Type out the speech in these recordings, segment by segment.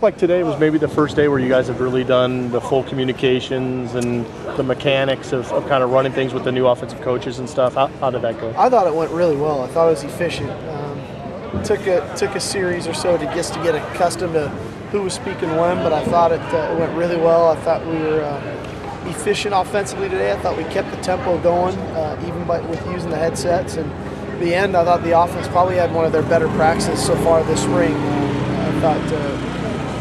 like today was maybe the first day where you guys have really done the full communications and the mechanics of kind of running things with the new offensive coaches and stuff. How did that go? I thought it went really well. I thought it was efficient. Took a series or so to get accustomed to who was speaking when, but I thought it went really well. I thought we were efficient offensively today. I thought we kept the tempo going, even with using the headsets. And at the end, I thought the offense probably had one of their better practices so far this spring. I thought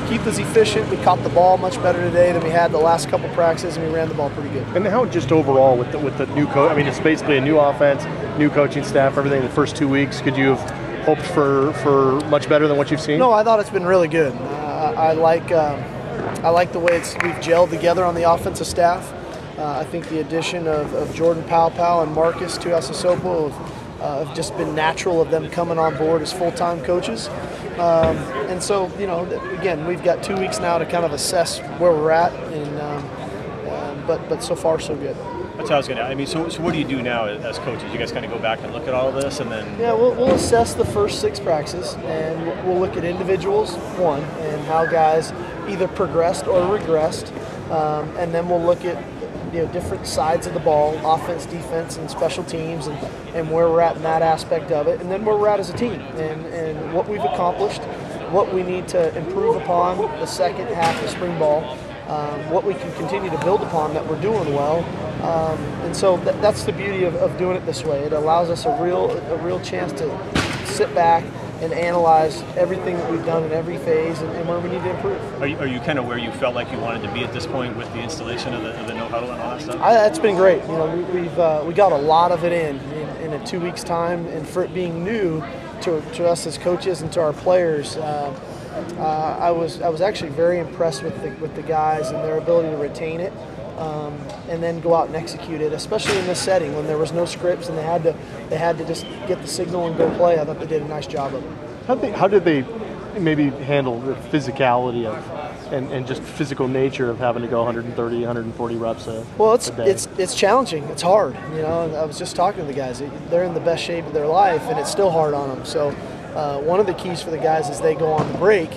Keith was efficient. We caught the ball much better today than we had the last couple practices, and we ran the ball pretty good. And how just overall with the new coach? I mean, it's basically a new offense, new coaching staff, everything. The first 2 weeks, could you have hoped for much better than what you've seen? No, I thought it's been really good. I like the way we've gelled together on the offensive staff. I think the addition of Jordan Powell and Marcus Tuiasosopo have just been natural of them coming on board as full-time coaches. And so, again, we've got 2 weeks now to kind of assess where we're at, and but so far so good. That's how I was going to. I mean, so what do you do now as coaches? You guys kind of go back and look at all of this, and then we'll assess the first 6 practices, and we'll look at individuals, and how guys either progressed or regressed, and then we'll look at different sides of the ball, offense, defense, and special teams, and where we're at in that aspect of it, and then where we're at as a team, and what we've accomplished, what we need to improve upon the second half of spring ball, what we can continue to build upon that we're doing well, and so that's the beauty of doing it this way. It allows us a real chance to sit back and analyze everything that we've done in every phase and where we need to improve. Are you kind of where you felt like you wanted to be at this point with the installation of the no huddle and all that stuff? It's been great. We got a lot of it in a 2 weeks time, and for it being new to us as coaches and to our players, I was actually very impressed with the guys and their ability to retain it. And then go out and execute it, especially in this setting when there was no scripts and they had to just get the signal and go play. I thought they did a nice job of it. How did they maybe handle the physicality of and just physical nature of having to go 130, 140 reps a day? It's challenging. It's hard. I was just talking to the guys. They're in the best shape of their life, and it's still hard on them. So one of the keys for the guys as they go on the break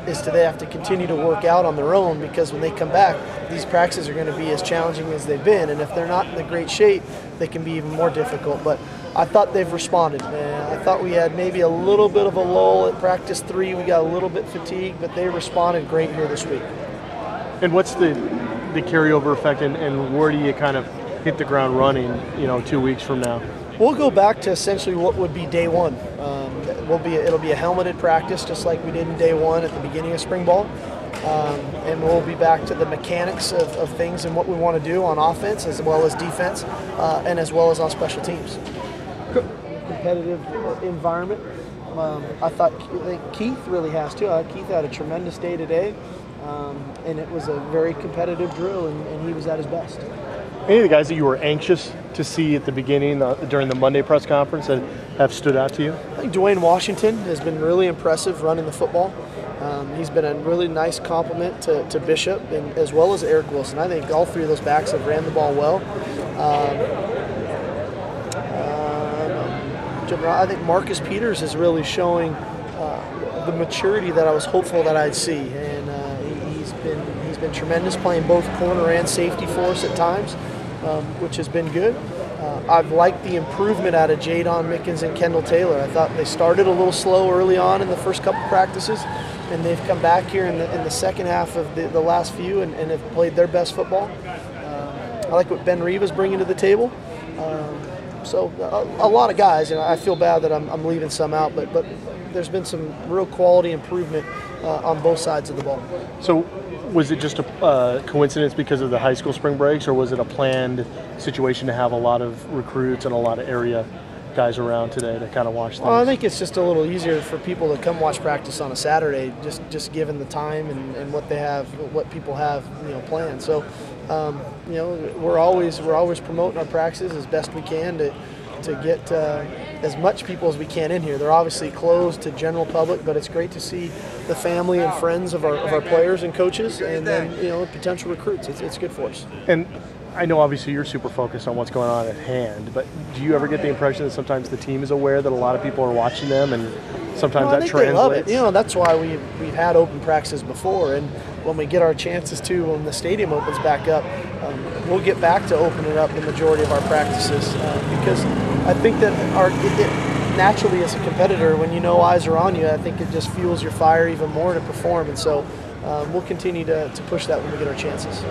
is they have to continue to work out on their own, because when they come back, these practices are going to be as challenging as they've been, and if they're not in the great shape, they can be even more difficult. But I thought they've responded. I thought we had maybe a little bit of a lull at practice 3. We got a little bit fatigued, but they responded great here this week. And what's the carryover effect, and where do you kind of hit the ground running, 2 weeks from now? We'll go back to essentially what would be day 1. It'll be a helmeted practice, just like we did in day 1 at the beginning of spring ball. And we'll be back to the mechanics of things and what we want to do on offense as well as defense, and as well as on special teams. Competitive environment. I think Keith really has too. Keith had a tremendous day today, and it was a very competitive drill, and he was at his best. Any of the guys that you were anxious to see at the beginning during the Monday press conference that have stood out to you? I think Dwayne Washington has been really impressive running the football. He's been a really nice compliment to Bishop, and as well as Eric Wilson. I think all 3 of those backs have ran the ball well. I think Marcus Peters is really showing the maturity that I was hopeful that I'd see, and he's been tremendous, playing both corner and safety for us at times, which has been good. I've liked the improvement out of Jadon Mickens and Kendall Taylor. I thought they started a little slow early on in the first couple practices, and they've come back here in the second half of the last few and have played their best football. I like what Ben Reva's bringing to the table. So a lot of guys, I feel bad that I'm leaving some out, but there's been some real quality improvement on both sides of the ball. So was it just a coincidence because of the high school spring breaks, or was it a planned situation to have a lot of recruits and a lot of area guys around today to kind of watch things? Well, I think it's just a little easier for people to come watch practice on a Saturday, just given the time and what they have, what people have, planned. So, we're always promoting our practices as best we can to get as much people as we can in here. They're obviously closed to general public, but it's great to see the family and friends of our players and coaches, and then potential recruits. It's good for us. And I know obviously you're super focused on what's going on at hand, but do you ever get the impression that sometimes the team is aware that a lot of people are watching them and sometimes I that think translates. they love it. That's why we've had open practices before, and when we get our chances to, when the stadium opens back up, we'll get back to opening up the majority of our practices because I think that naturally as a competitor, when eyes are on you, I think it just fuels your fire even more to perform, and so we'll continue to push that when we get our chances.